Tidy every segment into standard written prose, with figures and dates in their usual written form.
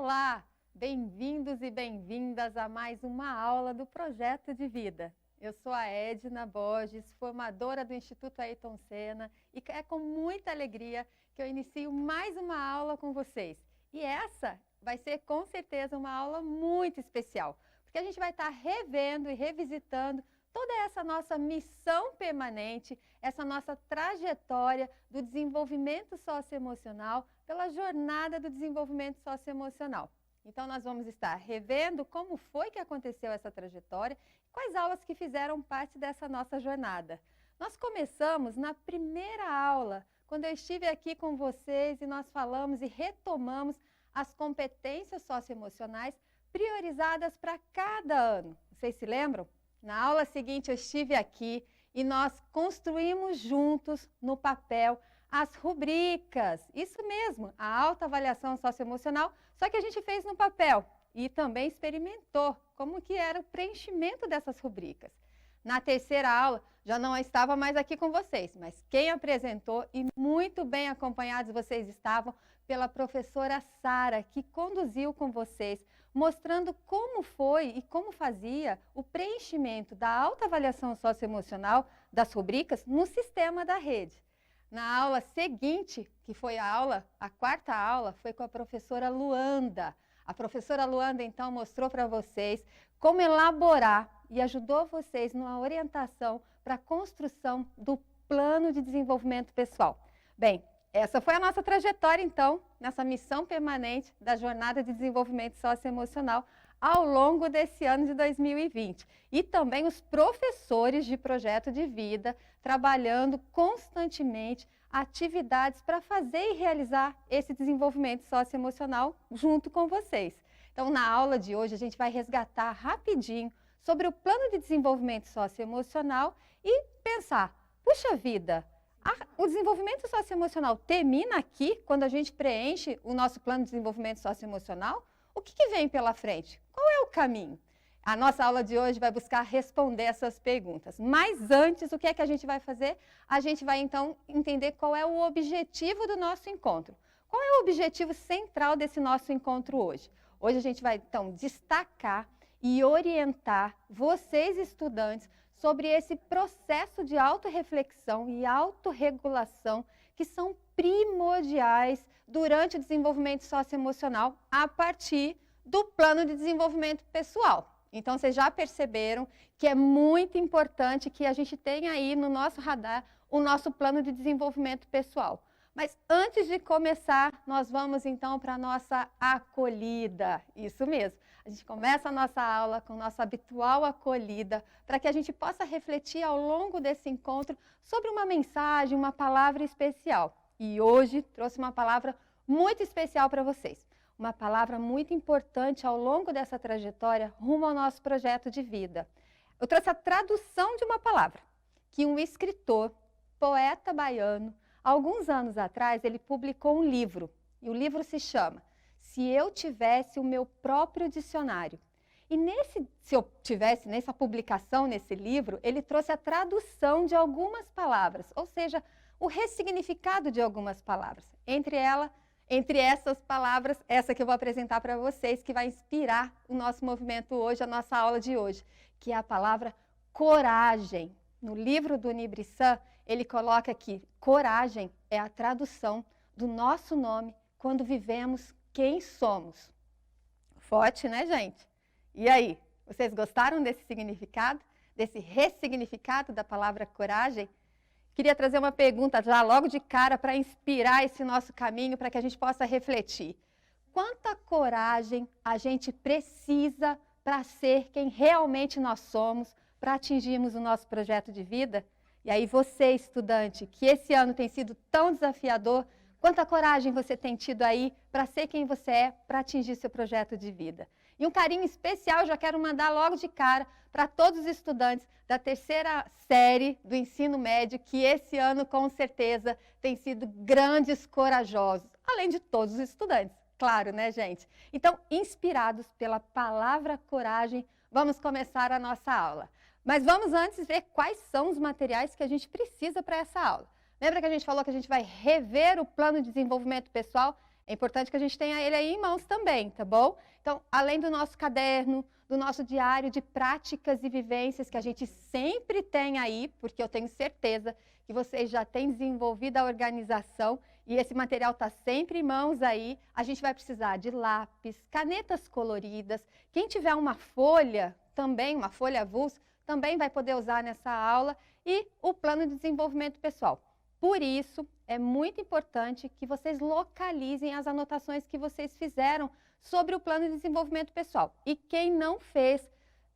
Olá, bem-vindos e bem-vindas a mais uma aula do Projeto de Vida. Eu sou a Edna Borges, formadora do Instituto Ayrton Senna, e é com muita alegria que eu inicio mais uma aula com vocês. E essa vai ser com certeza uma aula muito especial, porque a gente vai estar revendo e revisitando toda essa nossa missão permanente, essa nossa trajetória do desenvolvimento socioemocional pela jornada do desenvolvimento socioemocional. Então, nós vamos estar revendo como foi que aconteceu essa trajetória, quais aulas que fizeram parte dessa nossa jornada. Nós começamos na primeira aula, quando eu estive aqui com vocês e nós falamos e retomamos as competências socioemocionais priorizadas para cada ano. Vocês se lembram? Na aula seguinte eu estive aqui e nós construímos juntos no papel as rubricas, isso mesmo, a autoavaliação socioemocional, só que a gente fez no papel e também experimentou como que era o preenchimento dessas rubricas. Na terceira aula, já não estava mais aqui com vocês, mas quem apresentou e muito bem acompanhados vocês estavam pela professora Sara, que conduziu com vocês, mostrando como foi e como fazia o preenchimento da autoavaliação socioemocional das rubricas no sistema da rede. Na aula seguinte, que foi a quarta aula, foi com a professora Luanda. A professora Luanda, então, mostrou para vocês como elaborar e ajudou vocês numa orientação para a construção do plano de desenvolvimento pessoal. Bem, essa foi a nossa trajetória, então, nessa missão permanente da Jornada de Desenvolvimento Socioemocional ao longo desse ano de 2020. E também os professores de projeto de vida trabalhando constantemente atividades para fazer e realizar esse desenvolvimento socioemocional junto com vocês. Então, na aula de hoje, a gente vai resgatar rapidinho sobre o plano de desenvolvimento socioemocional e pensar, puxa vida, o desenvolvimento socioemocional termina aqui, quando a gente preenche o nosso plano de desenvolvimento socioemocional? O que vem pela frente? Qual é o caminho? A nossa aula de hoje vai buscar responder essas perguntas. Mas antes, o que é que a gente vai fazer? A gente vai, então, entender qual é o objetivo do nosso encontro. Qual é o objetivo central desse nosso encontro hoje? Hoje a gente vai, então, destacar e orientar vocês, estudantes, sobre esse processo de autorreflexão e autorregulação que são primordiais durante o desenvolvimento socioemocional a partir do plano de desenvolvimento pessoal. Então, vocês já perceberam que é muito importante que a gente tenha aí no nosso radar o nosso plano de desenvolvimento pessoal. Mas antes de começar, nós vamos então para a nossa acolhida. Isso mesmo. A gente começa a nossa aula com nossa habitual acolhida, para que a gente possa refletir ao longo desse encontro sobre uma mensagem, uma palavra especial. E hoje trouxe uma palavra muito especial para vocês. Uma palavra muito importante ao longo dessa trajetória rumo ao nosso projeto de vida. Eu trouxe a tradução de uma palavra que um escritor, poeta baiano, alguns anos atrás, ele publicou um livro, e o livro se chama Se Eu Tivesse o Meu Próprio Dicionário. E se eu tivesse nessa publicação, nesse livro, ele trouxe a tradução de algumas palavras, ou seja, o ressignificado de algumas palavras. Entre essas palavras, essa que eu vou apresentar para vocês, que vai inspirar o nosso movimento hoje, a nossa aula de hoje, que é a palavra coragem. No livro do Nibrissan, ele coloca aqui, coragem é a tradução do nosso nome quando vivemos quem somos. Forte, né, gente? E aí, vocês gostaram desse significado, desse ressignificado da palavra coragem? Queria trazer uma pergunta já logo de cara para inspirar esse nosso caminho, para que a gente possa refletir. Quanta coragem a gente precisa para ser quem realmente nós somos, para atingirmos o nosso projeto de vida? E aí você, estudante, que esse ano tem sido tão desafiador, quanta coragem você tem tido aí para ser quem você é, para atingir seu projeto de vida? E um carinho especial eu já quero mandar logo de cara para todos os estudantes da terceira série do ensino médio, que esse ano, com certeza, tem sido grandes corajosos, além de todos os estudantes, claro, né, gente? Então, inspirados pela palavra coragem, vamos começar a nossa aula. Mas vamos antes ver quais são os materiais que a gente precisa para essa aula. Lembra que a gente falou que a gente vai rever o plano de desenvolvimento pessoal? É importante que a gente tenha ele aí em mãos também, tá bom? Então, além do nosso caderno, do nosso diário de práticas e vivências que a gente sempre tem aí, porque eu tenho certeza que vocês já têm desenvolvido a organização e esse material está sempre em mãos aí. A gente vai precisar de lápis, canetas coloridas. Quem tiver uma folha, também uma folha avulsa, também vai poder usar nessa aula, e o plano de desenvolvimento pessoal. Por isso, é muito importante que vocês localizem as anotações que vocês fizeram sobre o plano de desenvolvimento pessoal. E quem não fez,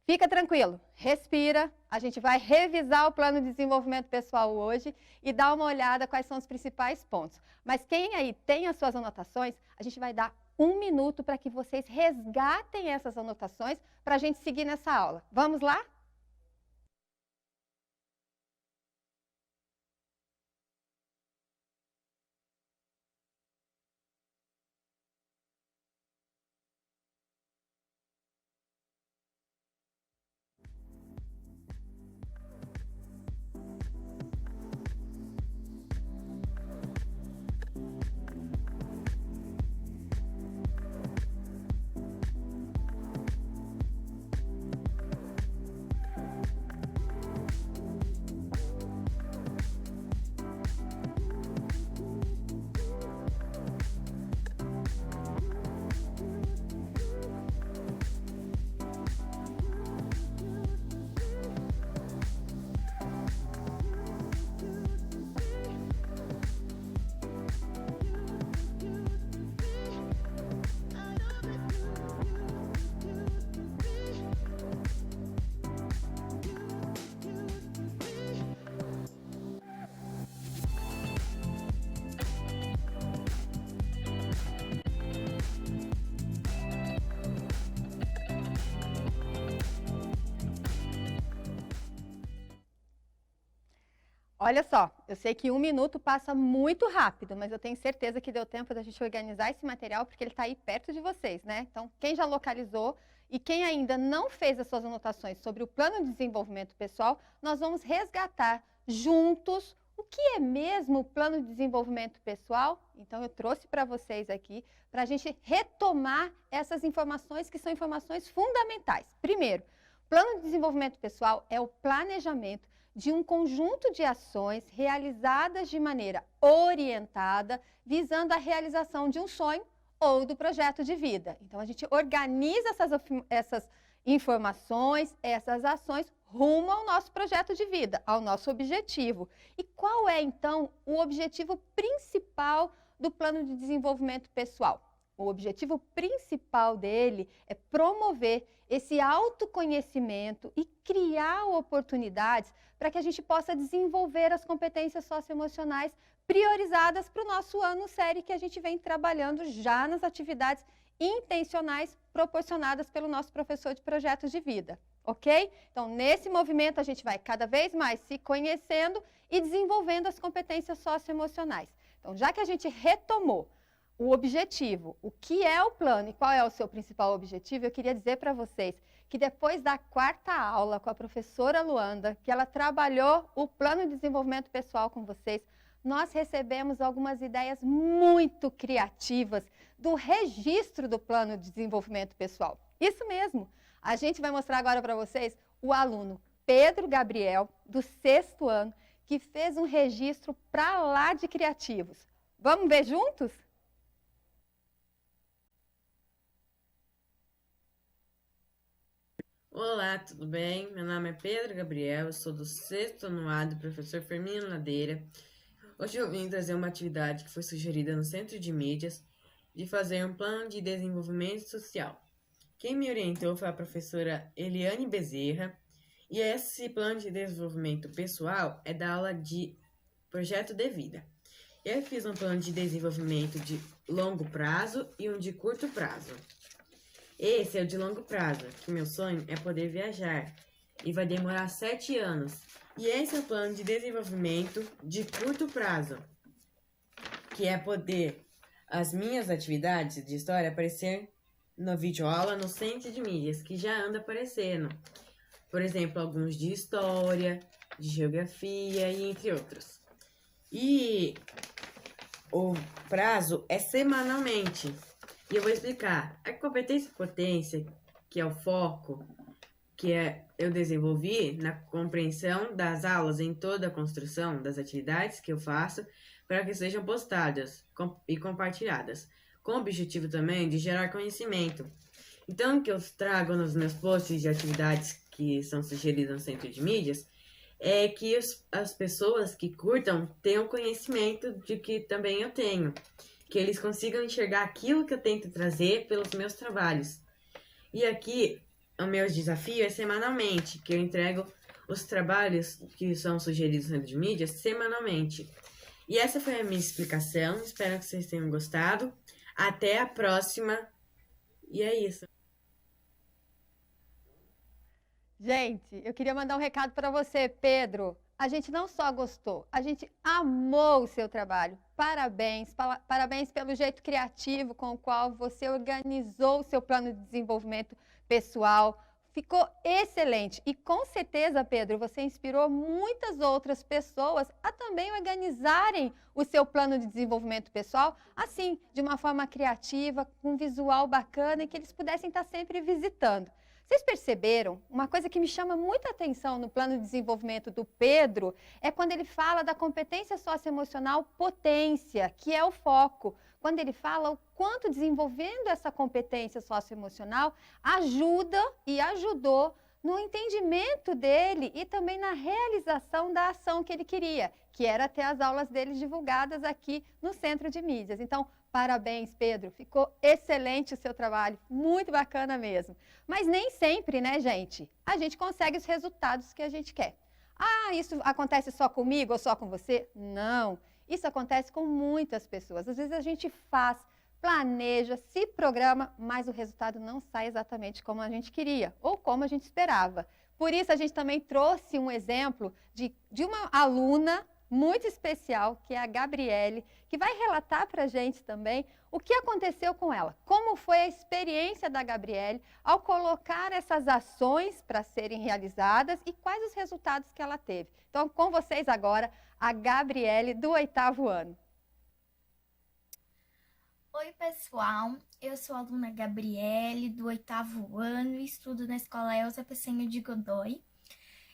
fica tranquilo, respira. A gente vai revisar o plano de desenvolvimento pessoal hoje e dar uma olhada quais são os principais pontos. Mas quem aí tem as suas anotações, a gente vai dar 1 minuto para que vocês resgatem essas anotações para a gente seguir nessa aula. Vamos lá? Olha só, eu sei que 1 minuto passa muito rápido, mas eu tenho certeza que deu tempo da gente organizar esse material, porque ele está aí perto de vocês, né? Então, quem já localizou e quem ainda não fez as suas anotações sobre o plano de desenvolvimento pessoal, nós vamos resgatar juntos o que é mesmo o plano de desenvolvimento pessoal. Então, eu trouxe para vocês aqui, para a gente retomar essas informações que são informações fundamentais. Primeiro, plano de desenvolvimento pessoal é o planejamento de um conjunto de ações realizadas de maneira orientada, visando a realização de um sonho ou do projeto de vida. Então, a gente organiza essas informações, essas ações, rumo ao nosso projeto de vida, ao nosso objetivo. E qual é, então, o objetivo principal do plano de desenvolvimento pessoal? O objetivo principal dele é promover esse autoconhecimento e criar oportunidades para que a gente possa desenvolver as competências socioemocionais priorizadas para o nosso ano série que a gente vem trabalhando já nas atividades intencionais proporcionadas pelo nosso professor de projetos de vida, ok? Então, nesse movimento, a gente vai cada vez mais se conhecendo e desenvolvendo as competências socioemocionais. Então, já que a gente retomou o objetivo, o que é o plano e qual é o seu principal objetivo, eu queria dizer para vocês que depois da 4ª aula com a professora Luanda, que ela trabalhou o plano de desenvolvimento pessoal com vocês, nós recebemos algumas ideias muito criativas do registro do plano de desenvolvimento pessoal. Isso mesmo! A gente vai mostrar agora para vocês o aluno Pedro Gabriel, do 6º ano, que fez um registro para lá de criativos. Vamos ver juntos? Olá, tudo bem? Meu nome é Pedro Gabriel, eu sou do 6º ano A do professor Firmino Ladeira. Hoje eu vim trazer uma atividade que foi sugerida no Centro de Mídias de fazer um plano de desenvolvimento social. Quem me orientou foi a professora Eliane Bezerra, e esse plano de desenvolvimento pessoal é da aula de projeto de vida. Eu fiz um plano de desenvolvimento de longo prazo e um de curto prazo. Esse é o de longo prazo, que meu sonho é poder viajar, e vai demorar 7 anos. E esse é o plano de desenvolvimento de curto prazo, que é poder as minhas atividades de história aparecer na videoaula no Centro de Mídias, que já anda aparecendo. Por exemplo, alguns de história, de geografia e entre outros. E o prazo é semanalmente. E eu vou explicar. A competência potência, que é o foco, eu desenvolvi na compreensão das aulas em toda a construção das atividades que eu faço para que sejam postadas e compartilhadas, com o objetivo também de gerar conhecimento. Então, o que eu trago nos meus posts de atividades que são sugeridas no Centro de Mídias é que as pessoas que curtam tenham conhecimento de que também eu tenho, que eles consigam enxergar aquilo que eu tento trazer pelos meus trabalhos. E aqui, o meu desafio é semanalmente, que eu entrego os trabalhos que são sugeridos no Centro de Mídias semanalmente. E essa foi a minha explicação, espero que vocês tenham gostado. Até a próxima, e é isso. Gente, eu queria mandar um recado para você, Pedro. A gente não só gostou, a gente amou o seu trabalho. Parabéns, parabéns pelo jeito criativo com o qual você organizou o seu plano de desenvolvimento pessoal. Ficou excelente e com certeza, Pedro, você inspirou muitas outras pessoas a também organizarem o seu plano de desenvolvimento pessoal, assim, de uma forma criativa, com um visual bacana e que eles pudessem estar sempre visitando. Vocês perceberam? Uma coisa que me chama muita atenção no plano de desenvolvimento do Pedro é quando ele fala da competência socioemocional potência, que é o foco. Quando ele fala o quanto desenvolvendo essa competência socioemocional ajuda e ajudou no entendimento dele e também na realização da ação que ele queria, que era ter as aulas dele divulgadas aqui no Centro de Mídias. Então, parabéns, Pedro. Ficou excelente o seu trabalho, muito bacana mesmo. Mas nem sempre, né, gente? A gente consegue os resultados que a gente quer. Ah, isso acontece só comigo ou só com você? Não. Isso acontece com muitas pessoas. Às vezes a gente faz, planeja, se programa, mas o resultado não sai exatamente como a gente queria ou como a gente esperava. Por isso, a gente também trouxe um exemplo de uma aluna muito especial, que é a Gabriele, que vai relatar para a gente também o que aconteceu com ela, como foi a experiência da Gabriele ao colocar essas ações para serem realizadas e quais os resultados que ela teve. Então, com vocês agora, a Gabriele do 8º ano. Oi, pessoal, eu sou a aluna Gabriele, do 8º ano e estudo na Escola Elza Peçanha de Godoy.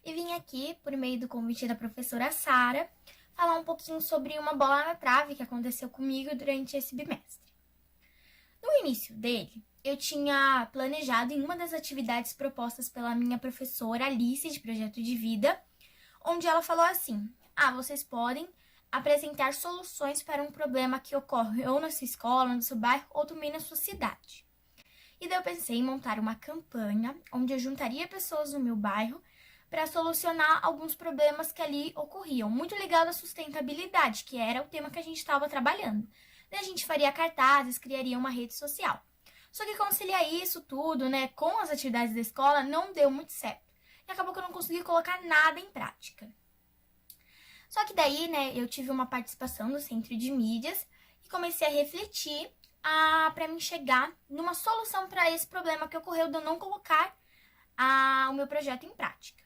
E vim aqui, por meio do convite da professora Sara, falar um pouquinho sobre uma bola na trave que aconteceu comigo durante esse bimestre. No início dele, eu tinha planejado em uma das atividades propostas pela minha professora Alice, de Projeto de Vida, onde ela falou assim: vocês podem apresentar soluções para um problema que ocorre ou na sua escola, no seu bairro, ou também na sua cidade. E daí eu pensei em montar uma campanha onde eu juntaria pessoas no meu bairro para solucionar alguns problemas que ali ocorriam, muito ligado à sustentabilidade, que era o tema que a gente estava trabalhando. Daí a gente faria cartazes, criaria uma rede social. Só que conciliar isso tudo, com as atividades da escola não deu muito certo. E acabou que eu não consegui colocar nada em prática. Só que daí, eu tive uma participação no Centro de Mídias e comecei a refletir para mim chegar numa solução para esse problema que ocorreu de eu não colocar o meu projeto em prática.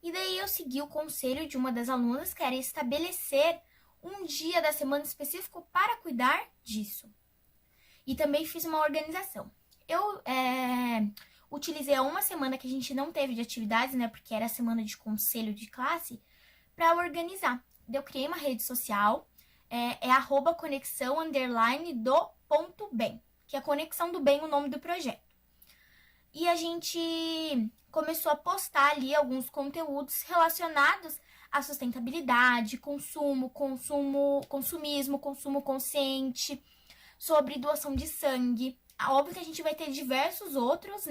E daí eu segui o conselho de uma das alunas, que era estabelecer um dia da semana específico para cuidar disso. E também fiz uma organização. Eu utilizei uma semana que a gente não teve de atividades, porque era a semana de conselho de classe, para organizar. Eu criei uma rede social, @conexão_do.bem, que é a Conexão do Bem, o nome do projeto. E a gente começou a postar ali alguns conteúdos relacionados à sustentabilidade, consumismo, consumo consciente, sobre doação de sangue. Óbvio que a gente vai ter diversos outros,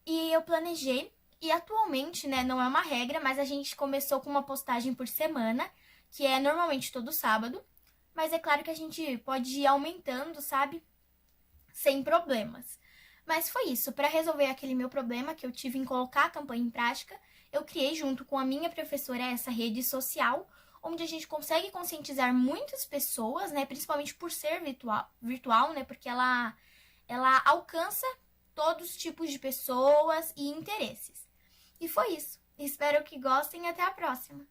E eu planejei, e atualmente, não é uma regra, mas a gente começou com uma postagem por semana, que é normalmente todo sábado, mas é claro que a gente pode ir aumentando, sabe? Sem problemas. Mas foi isso, para resolver aquele meu problema que eu tive em colocar a campanha em prática, eu criei junto com a minha professora essa rede social, onde a gente consegue conscientizar muitas pessoas, principalmente por ser virtual, porque ela alcança todos os tipos de pessoas e interesses. E foi isso. Espero que gostem e até a próxima.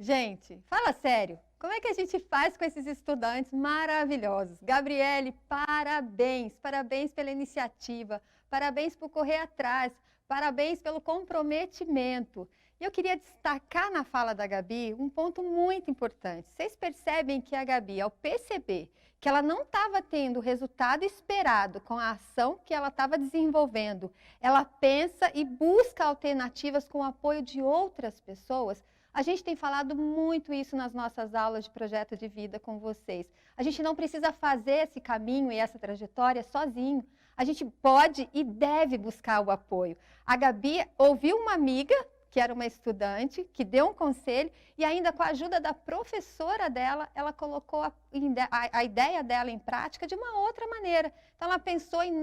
Gente, fala sério, como é que a gente faz com esses estudantes maravilhosos? Gabriele, parabéns, parabéns pela iniciativa, parabéns por correr atrás, parabéns pelo comprometimento. E eu queria destacar na fala da Gabi um ponto muito importante. Vocês percebem que a Gabi, ao perceber que ela não estava tendo o resultado esperado com a ação que ela estava desenvolvendo, ela pensa e busca alternativas com o apoio de outras pessoas. A gente tem falado muito isso nas nossas aulas de projeto de vida com vocês. A gente não precisa fazer esse caminho e essa trajetória sozinho. A gente pode e deve buscar o apoio. A Gabi ouviu uma amiga, que era uma estudante, que deu um conselho, e ainda com a ajuda da professora dela, ela colocou a ideia dela em prática de uma outra maneira. Então, ela pensou em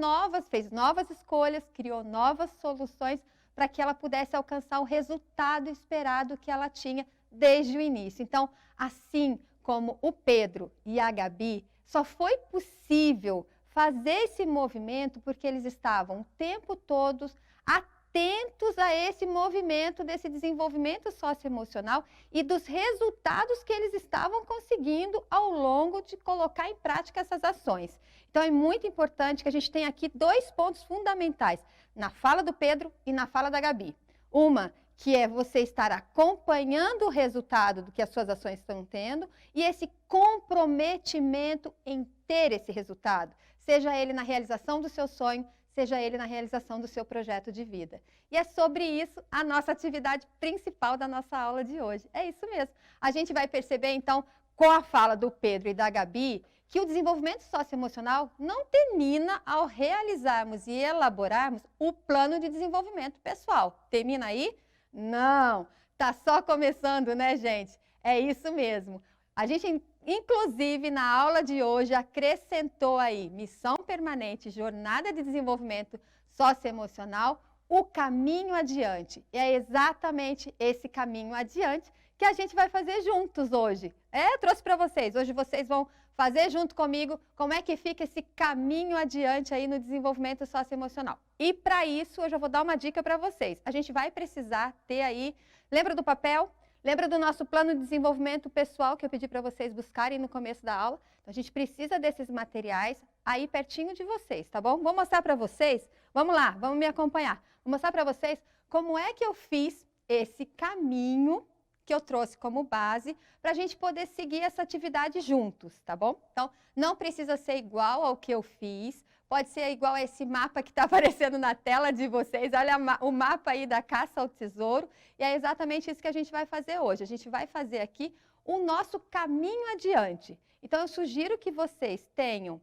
fez novas escolhas, criou novas soluções para que ela pudesse alcançar o resultado esperado que ela tinha desde o início. Então, assim como o Pedro e a Gabi, só foi possível fazer esse movimento porque eles estavam o tempo todo atentos a esse movimento desse desenvolvimento socioemocional e dos resultados que eles estavam conseguindo ao longo de colocar em prática essas ações. Então, é muito importante que a gente tenha aqui 2 pontos fundamentais, na fala do Pedro e na fala da Gabi. Uma, que é você estar acompanhando o resultado do que as suas ações estão tendo e esse comprometimento em ter esse resultado, seja ele na realização do seu sonho, seja ele na realização do seu projeto de vida. E é sobre isso a nossa atividade principal da nossa aula de hoje. É isso mesmo. A gente vai perceber, então, com a fala do Pedro e da Gabi, que o desenvolvimento socioemocional não termina ao realizarmos e elaborarmos o plano de desenvolvimento pessoal. Termina aí? Não. Tá só começando, né, gente? É isso mesmo. A gente, inclusive, na aula de hoje, acrescentou aí missão permanente, jornada de desenvolvimento socioemocional, o caminho adiante. E é exatamente esse caminho adiante que a gente vai fazer juntos hoje. Eu trouxe para vocês. Hoje vocês vão fazer junto comigo como é que fica esse caminho adiante aí no desenvolvimento socioemocional. E para isso, eu já vou dar uma dica para vocês. A gente vai precisar ter aí, lembra do papel? Lembra do nosso plano de desenvolvimento pessoal que eu pedi para vocês buscarem no começo da aula? Então, a gente precisa desses materiais aí pertinho de vocês, tá bom? Vou mostrar para vocês, vamos lá, vamos me acompanhar. Vou mostrar para vocês como é que eu fiz esse caminho que eu trouxe como base para a gente poder seguir essa atividade juntos, tá bom? Então, não precisa ser igual ao que eu fiz, pode ser igual a esse mapa que está aparecendo na tela de vocês. Olha o mapa aí da caça ao tesouro. E é exatamente isso que a gente vai fazer hoje. A gente vai fazer aqui o nosso caminho adiante. Então, eu sugiro que vocês tenham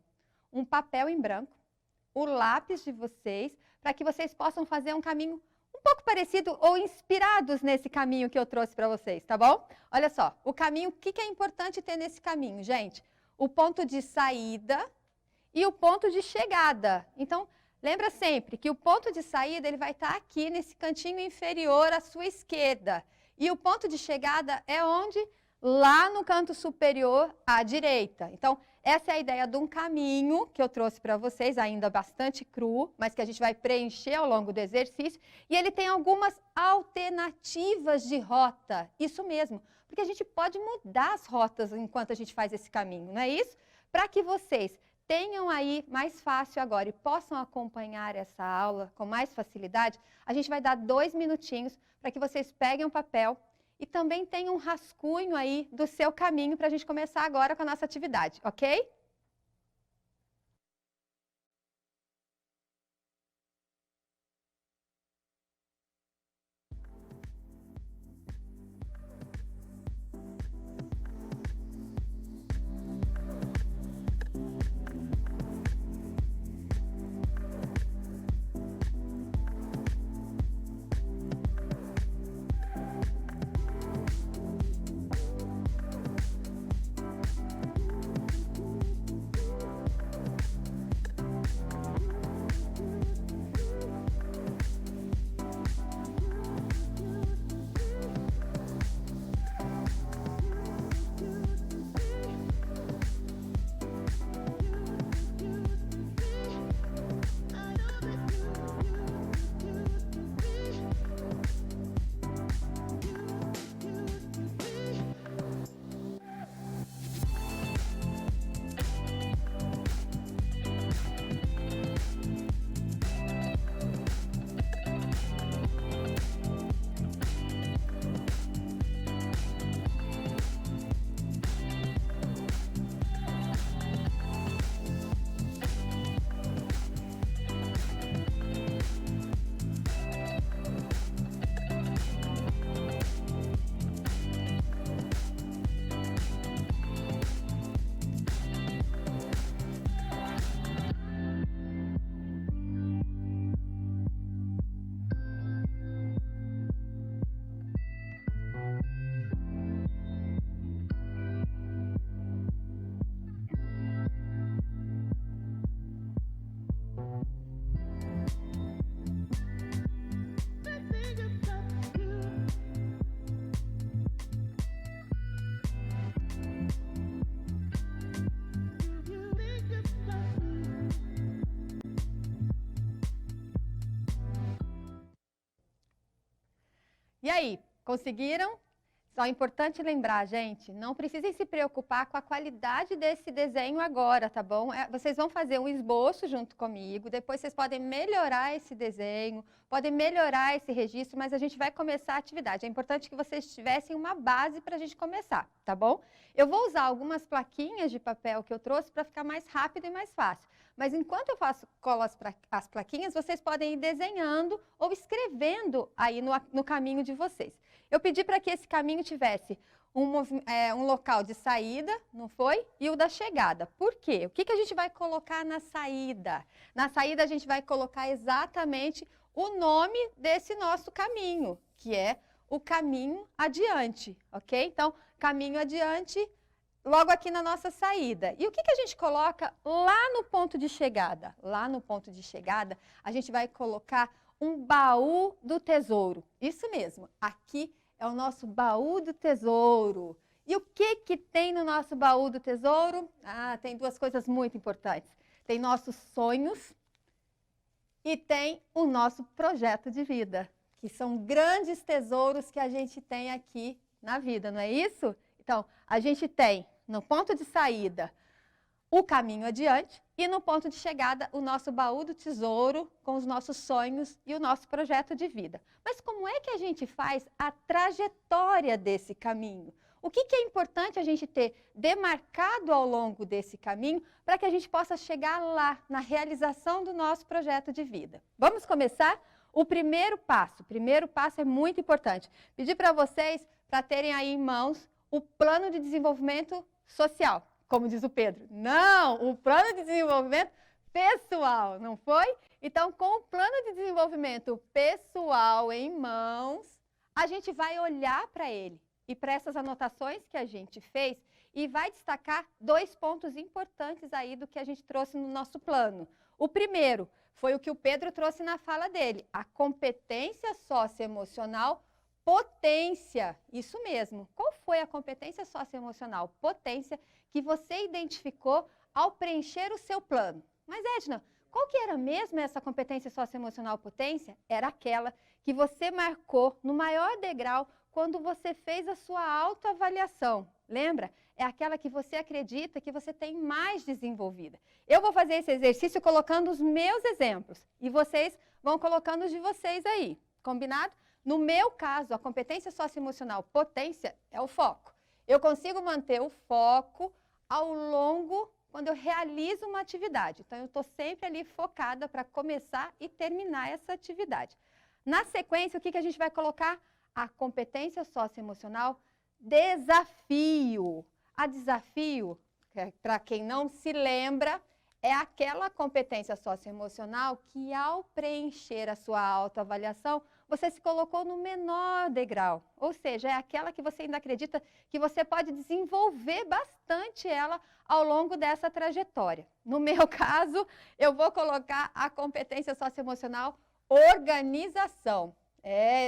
um papel em branco, o lápis de vocês, para que vocês possam fazer um caminho um pouco parecido ou inspirados nesse caminho que eu trouxe para vocês, tá bom? Olha só, o caminho, o que é importante ter nesse caminho, gente? O ponto de saída e o ponto de chegada. Então, lembra sempre que o ponto de saída ele vai estar aqui nesse cantinho inferior à sua esquerda. E o ponto de chegada é onde? Lá no canto superior à direita. Então, essa é a ideia de um caminho que eu trouxe para vocês, ainda bastante cru, mas que a gente vai preencher ao longo do exercício. E ele tem algumas alternativas de rota. Isso mesmo, porque a gente pode mudar as rotas enquanto a gente faz esse caminho, não é isso? Para que vocês tenham aí mais fácil agora e possam acompanhar essa aula com mais facilidade, a gente vai dar 2 minutinhos para que vocês peguem um papel e também tenham um rascunho aí do seu caminho para a gente começar agora com a nossa atividade, ok? E aí, conseguiram? Só é importante lembrar, gente, não precisem se preocupar com a qualidade desse desenho agora, tá bom? Vocês vão fazer um esboço junto comigo, depois vocês podem melhorar esse desenho, podem melhorar esse registro, mas a gente vai começar a atividade. É importante que vocês tivessem uma base para a gente começar, tá bom? Eu vou usar algumas plaquinhas de papel que eu trouxe para ficar mais rápido e mais fácil. Mas enquanto eu colo as plaquinhas, vocês podem ir desenhando ou escrevendo aí no caminho de vocês. Eu pedi para que esse caminho tivesse um local de saída, não foi? E o da chegada. Por quê? O que a gente vai colocar na saída? Na saída a gente vai colocar exatamente o nome desse nosso caminho, que é o caminho adiante, ok? Então, caminho adiante, logo aqui na nossa saída. E o que a gente coloca lá no ponto de chegada? Lá no ponto de chegada, a gente vai colocar um baú do tesouro. Isso mesmo, aqui é o nosso baú do tesouro. E o que tem no nosso baú do tesouro? Tem duas coisas muito importantes. Tem nossos sonhos e tem o nosso projeto de vida, que são grandes tesouros que a gente tem aqui na vida, não é isso? Então, a gente tem no ponto de saída o caminho adiante e no ponto de chegada o nosso baú do tesouro com os nossos sonhos e o nosso projeto de vida. Mas como é que a gente faz a trajetória desse caminho? O que é importante a gente ter demarcado ao longo desse caminho para que a gente possa chegar lá na realização do nosso projeto de vida? Vamos começar? O primeiro passo é muito importante. Pedir para vocês para terem aí em mãos o plano de desenvolvimento social. Como diz o Pedro, não, o plano de desenvolvimento pessoal, não foi? Então, com o plano de desenvolvimento pessoal em mãos, a gente vai olhar para ele e para essas anotações que a gente fez e vai destacar dois pontos importantes aí do que a gente trouxe no nosso plano. O primeiro foi o que o Pedro trouxe na fala dele, a competência socioemocional potência, isso mesmo. Qual foi a competência socioemocional potência que você identificou ao preencher o seu plano? Mas, Edna, qual que era mesmo essa competência socioemocional potência? Era aquela que você marcou no maior degrau quando você fez a sua autoavaliação. Lembra? É aquela que você acredita que você tem mais desenvolvida. Eu vou fazer esse exercício colocando os meus exemplos e vocês vão colocando os de vocês aí. Combinado? No meu caso, a competência socioemocional potência é o foco. Eu consigo manter o foco ao longo, quando eu realizo uma atividade. Então, eu estou sempre ali focada para começar e terminar essa atividade. Na sequência, o que a gente vai colocar? A competência socioemocional desafio. A desafio, para quem não se lembra, é aquela competência socioemocional que, ao preencher a sua autoavaliação, você se colocou no menor degrau, ou seja, é aquela que você ainda acredita que você pode desenvolver bastante ela ao longo dessa trajetória. No meu caso, eu vou colocar a competência socioemocional organização.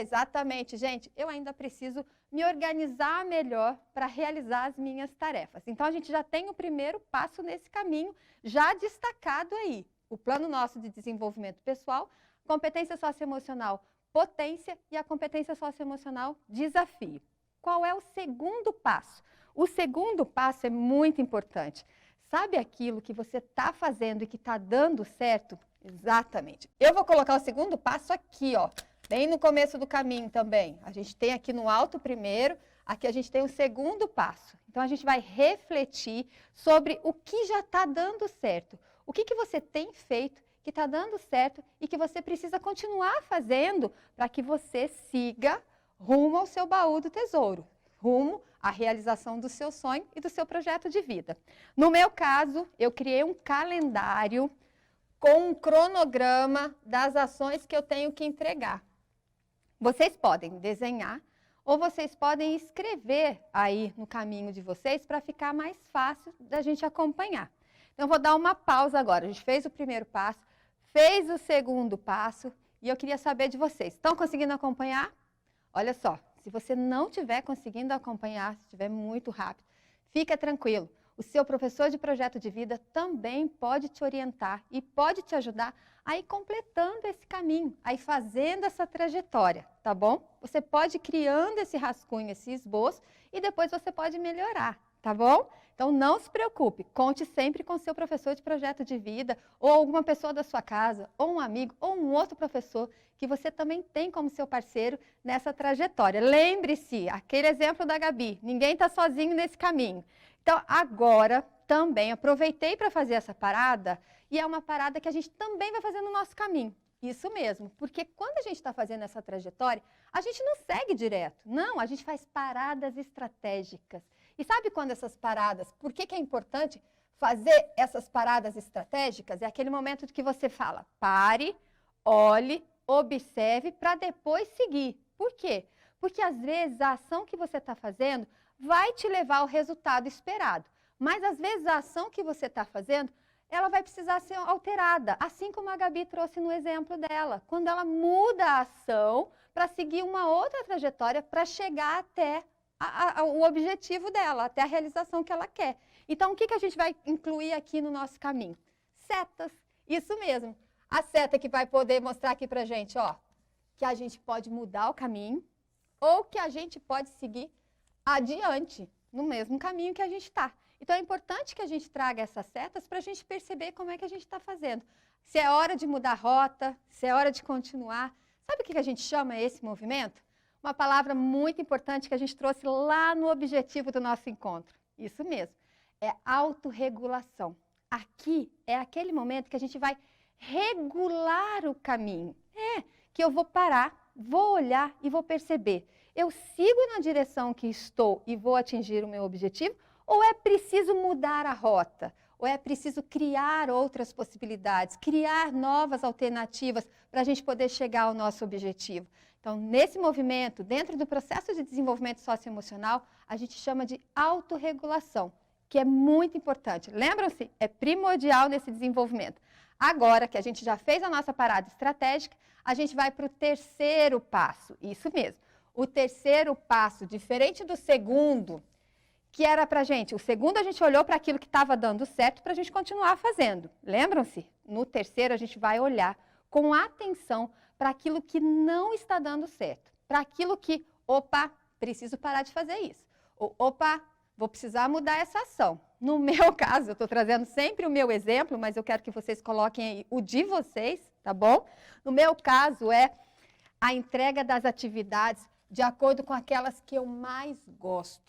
Exatamente, gente, eu ainda preciso me organizar melhor para realizar as minhas tarefas. Então, a gente já tem o primeiro passo nesse caminho, já destacado aí. O plano nosso de desenvolvimento pessoal, competência socioemocional potência e a competência socioemocional desafio. Qual é o segundo passo? O segundo passo é muito importante. Sabe aquilo que você está fazendo e que está dando certo? Exatamente. Eu vou colocar o segundo passo aqui, ó, bem no começo do caminho também. A gente tem aqui no alto primeiro, aqui a gente tem o segundo passo. Então, a gente vai refletir sobre o que já está dando certo. O que você tem feito que está dando certo e que você precisa continuar fazendo para que você siga rumo ao seu baú do tesouro, rumo à realização do seu sonho e do seu projeto de vida. No meu caso, eu criei um calendário com um cronograma das ações que eu tenho que entregar. Vocês podem desenhar ou vocês podem escrever aí no caminho de vocês para ficar mais fácil da gente acompanhar. Então, eu vou dar uma pausa agora. A gente fez o primeiro passo, fez o segundo passo e eu queria saber de vocês. Estão conseguindo acompanhar? Olha só, se você não estiver conseguindo acompanhar, se estiver muito rápido, fica tranquilo. o seu professor de projeto de vida também pode te orientar e pode te ajudar a ir completando esse caminho, a ir fazendo essa trajetória, tá bom? Você pode ir criando esse rascunho, esse esboço, e depois você pode melhorar, tá bom? Então não se preocupe, conte sempre com o seu professor de projeto de vida, ou alguma pessoa da sua casa, ou um amigo, ou um outro professor que você também tem como seu parceiro nessa trajetória. Lembre-se, aquele exemplo da Gabi, ninguém está sozinho nesse caminho. Então, agora, também aproveitei para fazer essa parada, e é uma parada que a gente também vai fazer no nosso caminho. Isso mesmo, porque quando a gente está fazendo essa trajetória, a gente não segue direto. Não, a gente faz paradas estratégicas. E sabe quando essas paradas, por que é importante fazer essas paradas estratégicas? É aquele momento que você fala, pare, olhe, observe para depois seguir. Por quê? Porque às vezes a ação que você está fazendo vai te levar ao resultado esperado. Mas às vezes a ação que você está fazendo, ela vai precisar ser alterada, assim como a Gabi trouxe no exemplo dela. Quando ela muda a ação para seguir uma outra trajetória para chegar até o objetivo dela, até a realização que ela quer. Então, o que a gente vai incluir aqui no nosso caminho? Setas, isso mesmo. A seta que vai poder mostrar aqui para a gente, ó, que a gente pode mudar o caminho ou que a gente pode seguir adiante, no mesmo caminho que a gente está. Então, é importante que a gente traga essas setas para a gente perceber como é que a gente está fazendo. Se é hora de mudar a rota, se é hora de continuar. Sabe o que a gente chama esse movimento? Uma palavra muito importante que a gente trouxe lá no objetivo do nosso encontro. Isso mesmo, é autorregulação. Aqui é aquele momento que a gente vai regular o caminho. Que eu vou parar, vou olhar e vou perceber. Eu sigo na direção que estou e vou atingir o meu objetivo? Ou é preciso mudar a rota? Ou é preciso criar outras possibilidades, criar novas alternativas para a gente poder chegar ao nosso objetivo? Então, nesse movimento, dentro do processo de desenvolvimento socioemocional, a gente chama de autorregulação, que é muito importante. Lembram-se? É primordial nesse desenvolvimento. Agora que a gente já fez a nossa parada estratégica, a gente vai para o terceiro passo. Isso mesmo. O terceiro passo, diferente do segundo, que era para a gente, o segundo a gente olhou para aquilo que estava dando certo para a gente continuar fazendo. Lembram-se? No terceiro a gente vai olhar com atenção para aquilo que não está dando certo. Para aquilo que, opa, preciso parar de fazer isso. Ou, opa, vou precisar mudar essa ação. No meu caso, eu estou trazendo sempre o meu exemplo, mas eu quero que vocês coloquem aí o de vocês, tá bom? No meu caso é a entrega das atividades de acordo com aquelas que eu mais gosto.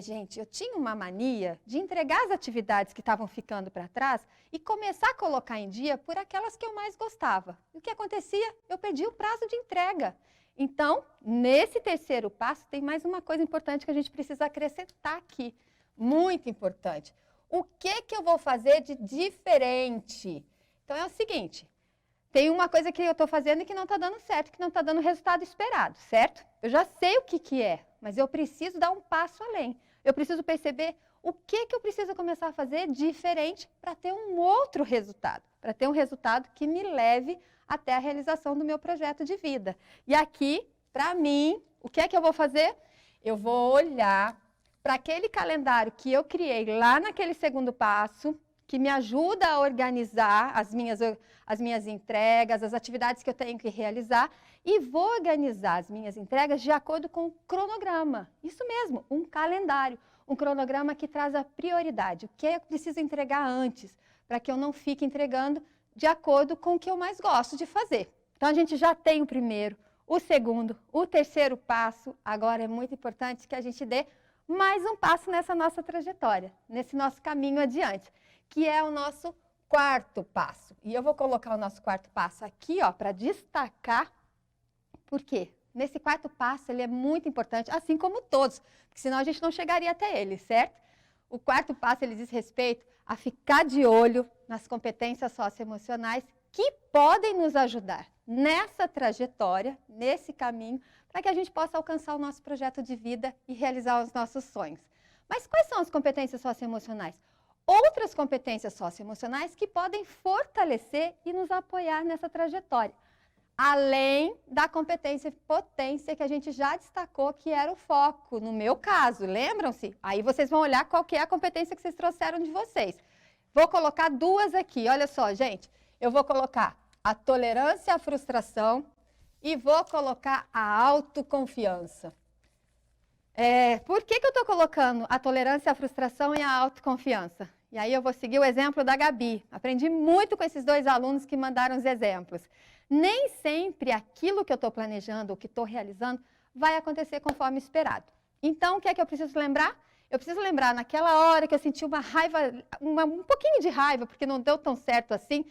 Gente, eu tinha uma mania de entregar as atividades que estavam ficando para trás e começar a colocar em dia por aquelas que eu mais gostava. E o que acontecia? Eu perdia o prazo de entrega. Então, nesse terceiro passo, tem mais uma coisa importante que a gente precisa acrescentar aqui. Muito importante. O que eu vou fazer de diferente? Então, é o seguinte. Tem uma coisa que eu estou fazendo e que não está dando certo, que não está dando o resultado esperado, certo? Eu já sei o que é, mas eu preciso dar um passo além. Eu preciso perceber o que eu preciso começar a fazer diferente para ter um outro resultado, para ter um resultado que me leve até a realização do meu projeto de vida. E aqui, para mim, o que eu vou fazer? Eu vou olhar para aquele calendário que eu criei lá naquele segundo passo, que me ajuda a organizar as minhas entregas, as atividades que eu tenho que realizar, e vou organizar as minhas entregas de acordo com o cronograma. Isso mesmo, um calendário, um cronograma que traz a prioridade, o que eu preciso entregar antes, para que eu não fique entregando de acordo com o que eu mais gosto de fazer. Então, a gente já tem o primeiro, o segundo, o terceiro passo. Agora é muito importante que a gente dê mais um passo nessa nossa trajetória, nesse nosso caminho adiante, que é o nosso quarto passo. E eu vou colocar o nosso quarto passo aqui, ó, para destacar. Por quê? Nesse quarto passo, ele é muito importante, assim como todos, porque senão a gente não chegaria até ele, certo? O quarto passo, ele diz respeito a ficar de olho nas competências socioemocionais que podem nos ajudar nessa trajetória, nesse caminho, para que a gente possa alcançar o nosso projeto de vida e realizar os nossos sonhos. Mas quais são as competências socioemocionais? Outras competências socioemocionais que podem fortalecer e nos apoiar nessa trajetória. além da competência e potência que a gente já destacou que era o foco, no meu caso, lembram-se? Aí vocês vão olhar qual que é a competência que vocês trouxeram de vocês. Vou colocar duas aqui, olha só, gente. Eu vou colocar a tolerância à frustração e vou colocar a autoconfiança. Por que eu estou colocando a tolerância à frustração e a autoconfiança? E aí eu vou seguir o exemplo da Gabi. Aprendi muito com esses dois alunos que mandaram os exemplos. Nem sempre aquilo que eu estou planejando ou que estou realizando vai acontecer conforme esperado. Então, o que é que eu preciso lembrar? Eu preciso lembrar naquela hora que eu senti uma raiva, um pouquinho de raiva, porque não deu tão certo assim,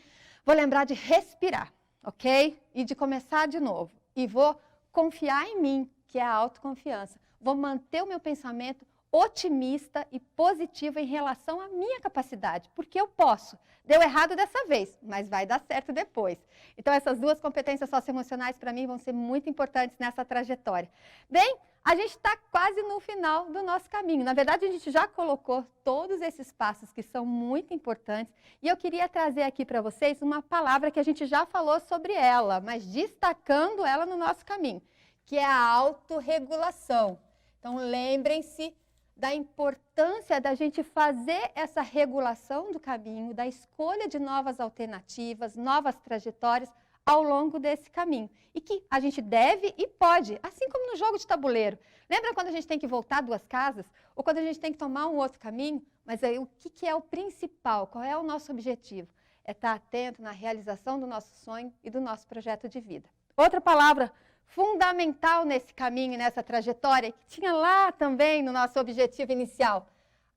vou lembrar de respirar, ok? E de começar de novo. E vou confiar em mim, que é a autoconfiança. Vou manter o meu pensamento otimista e positivo em relação à minha capacidade, porque eu posso. Deu errado dessa vez, mas vai dar certo depois. Então, essas duas competências socioemocionais, para mim, vão ser muito importantes nessa trajetória. Bem, a gente está quase no final do nosso caminho. Na verdade, a gente já colocou todos esses passos que são muito importantes e eu queria trazer aqui para vocês uma palavra que a gente já falou sobre ela, mas destacando ela no nosso caminho, que é a autorregulação. Então, lembrem-se da importância da gente fazer essa regulação do caminho, da escolha de novas alternativas, novas trajetórias ao longo desse caminho. E que a gente deve e pode, assim como no jogo de tabuleiro. Lembra quando a gente tem que voltar duas casas? Ou quando a gente tem que tomar um outro caminho? Mas aí, o que é o principal? Qual é o nosso objetivo? É estar atento na realização do nosso sonho e do nosso projeto de vida. Outra palavra fundamental nesse caminho e nessa trajetória, que tinha lá também no nosso objetivo inicial,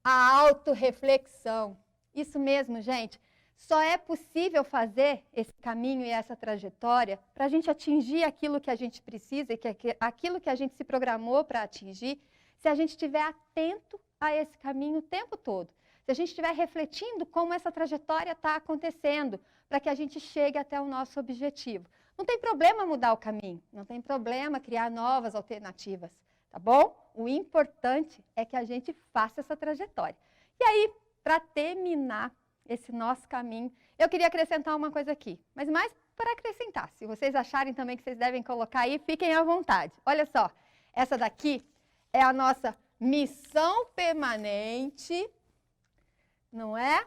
a autorreflexão. Isso mesmo, gente. Só é possível fazer esse caminho e essa trajetória para a gente atingir aquilo que a gente precisa e aquilo que a gente se programou para atingir, se a gente estiver atento a esse caminho o tempo todo. Se a gente estiver refletindo como essa trajetória está acontecendo, para que a gente chegue até o nosso objetivo. Não tem problema mudar o caminho, não tem problema criar novas alternativas, tá bom? O importante é que a gente faça essa trajetória. E aí, para terminar esse nosso caminho, eu queria acrescentar uma coisa aqui, mas mais para acrescentar. Se vocês acharem também que vocês devem colocar aí, fiquem à vontade. Olha só, essa daqui é a nossa missão permanente, não é?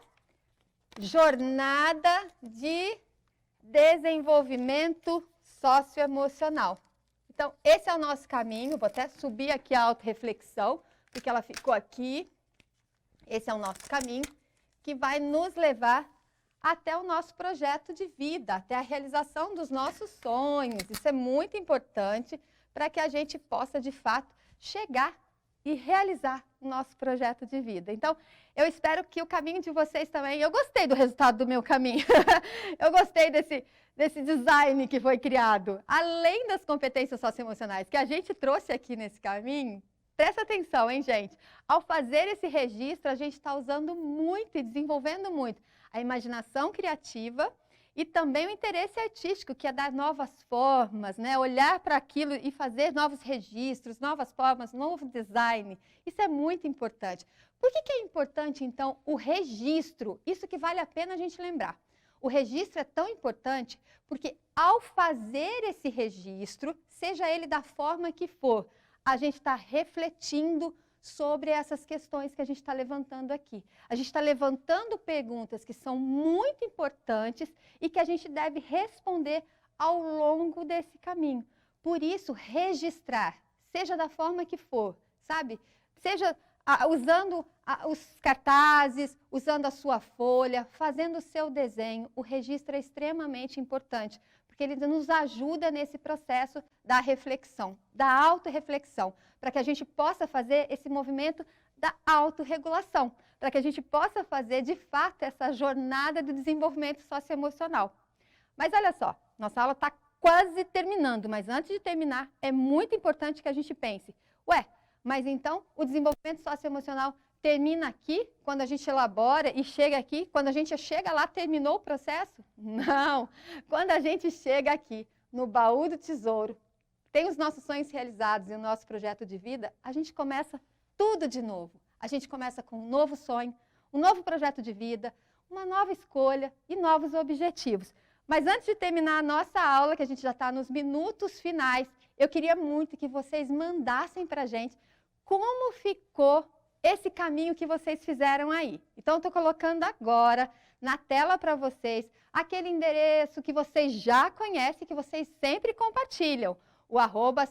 Jornada de desenvolvimento socioemocional. Então, esse é o nosso caminho. Vou até subir aqui a autorreflexão, porque ela ficou aqui. Esse é o nosso caminho, que vai nos levar até o nosso projeto de vida, até a realização dos nossos sonhos. Isso é muito importante para que a gente possa, de fato, chegar e realizar o nosso projeto de vida. Então, eu espero que o caminho de vocês também... Eu gostei do resultado do meu caminho. Eu gostei desse design que foi criado. Além das competências socioemocionais que a gente trouxe aqui nesse caminho, presta atenção, hein, gente? Ao fazer esse registro, a gente está usando muito e desenvolvendo muito a imaginação criativa e também o interesse artístico, que é dar novas formas, né? Olhar para aquilo e fazer novos registros, novas formas, novo design. Isso é muito importante. Por que é importante, então, o registro? Isso que vale a pena a gente lembrar. O registro é tão importante porque, ao fazer esse registro, seja ele da forma que for, a gente está refletindo sobre essas questões que a gente está levantando aqui. A gente está levantando perguntas que são muito importantes e que a gente deve responder ao longo desse caminho. Por isso, registrar, seja da forma que for, sabe? Seja usando os cartazes, usando a sua folha, fazendo o seu desenho, o registro é extremamente importante, porque ele nos ajuda nesse processo da reflexão, da autorreflexão, para que a gente possa fazer esse movimento da autorregulação, para que a gente possa fazer, de fato, essa jornada do desenvolvimento socioemocional. Mas olha só, nossa aula está quase terminando, mas antes de terminar, é muito importante que a gente pense, ué, mas então o desenvolvimento socioemocional termina aqui, quando a gente elabora e chega aqui, quando a gente chega lá, terminou o processo? Não! Quando a gente chega aqui, no baú do tesouro, tem os nossos sonhos realizados e o nosso projeto de vida, a gente começa tudo de novo. A gente começa com um novo sonho, um novo projeto de vida, uma nova escolha e novos objetivos. Mas antes de terminar a nossa aula, que a gente já está nos minutos finais, eu queria muito que vocês mandassem para a gente como ficou esse caminho que vocês fizeram aí. Então, estou colocando agora na tela para vocês aquele endereço que vocês já conhecem, que vocês sempre compartilham, o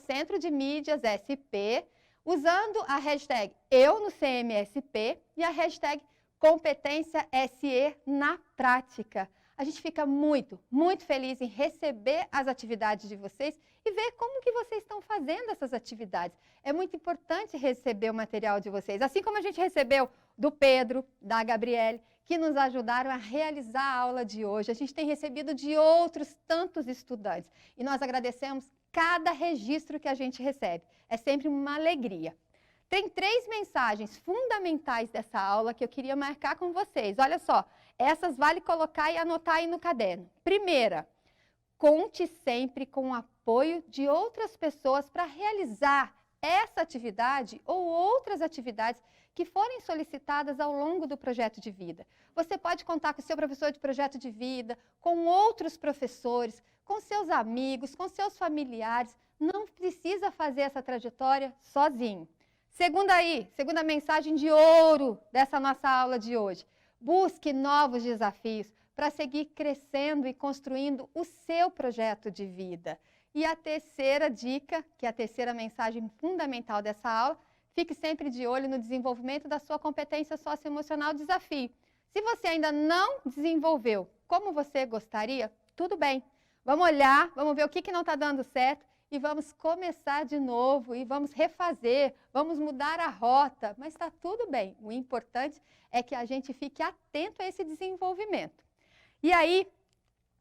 @Centro de Mídias SP, usando a hashtag Eu no CMSP e a hashtag Competência SE na Prática. A gente fica muito, muito feliz em receber as atividades de vocês e ver como que vocês estão fazendo essas atividades. É muito importante receber o material de vocês, assim como a gente recebeu do Pedro, da Gabriele, que nos ajudaram a realizar a aula de hoje. A gente tem recebido de outros tantos estudantes e nós agradecemos cada registro que a gente recebe. É sempre uma alegria. Tem 3 mensagens fundamentais dessa aula que eu queria marcar com vocês. Olha só, essas vale colocar e anotar aí no caderno. Primeira, conte sempre com o apoio de outras pessoas para realizar essa atividade ou outras atividades que forem solicitadas ao longo do projeto de vida. Você pode contar com o seu professor de projeto de vida, com outros professores, com seus amigos, com seus familiares. Não precisa fazer essa trajetória sozinho. Segunda mensagem de ouro dessa nossa aula de hoje. Busque novos desafios para seguir crescendo e construindo o seu projeto de vida. E a terceira dica, que é a terceira mensagem fundamental dessa aula, fique sempre de olho no desenvolvimento da sua competência socioemocional desafio. Se você ainda não desenvolveu como você gostaria, tudo bem. Vamos olhar, vamos ver o que não está dando certo e vamos começar de novo e vamos refazer, vamos mudar a rota, mas está tudo bem. O importante é que a gente fique atento a esse desenvolvimento. E aí,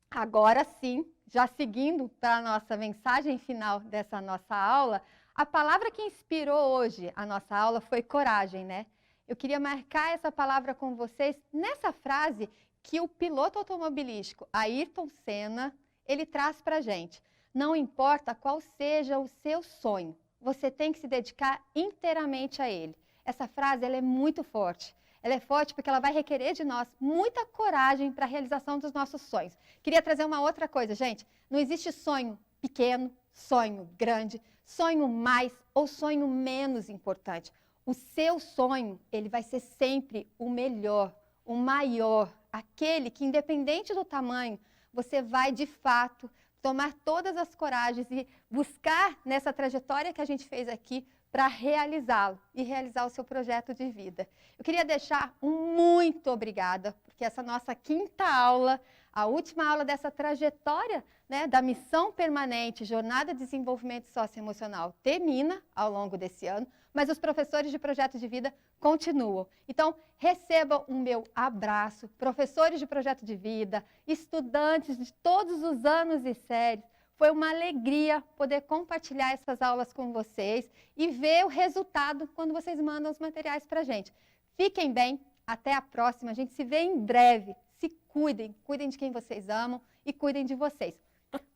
agora sim, já seguindo para a nossa mensagem final dessa nossa aula, a palavra que inspirou hoje a nossa aula foi coragem, né? Eu queria marcar essa palavra com vocês nessa frase que o piloto automobilístico Ayrton Senna, ele traz para a gente. Não importa qual seja o seu sonho, você tem que se dedicar inteiramente a ele. Essa frase ela é muito forte. Ela é forte porque ela vai requerer de nós muita coragem para a realização dos nossos sonhos. Queria trazer uma outra coisa, gente. Não existe sonho pequeno, sonho grande, sonho mais ou sonho menos importante. O seu sonho, ele vai ser sempre o melhor, o maior, aquele que, independente do tamanho, você vai, de fato, tomar todas as coragens e buscar nessa trajetória que a gente fez aqui para realizá-lo e realizar o seu projeto de vida. Eu queria deixar um muito obrigada, porque essa nossa 5ª aula, a última aula dessa trajetória, né, da missão permanente, Jornada de Desenvolvimento Socioemocional, termina ao longo desse ano, mas os professores de projeto de vida continuam. Então, recebam o meu abraço, professores de projeto de vida, estudantes de todos os anos e séries. Foi uma alegria poder compartilhar essas aulas com vocês e ver o resultado quando vocês mandam os materiais para a gente. Fiquem bem, até a próxima, a gente se vê em breve. Se cuidem, cuidem de quem vocês amam e cuidem de vocês.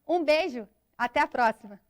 Um beijo, até a próxima!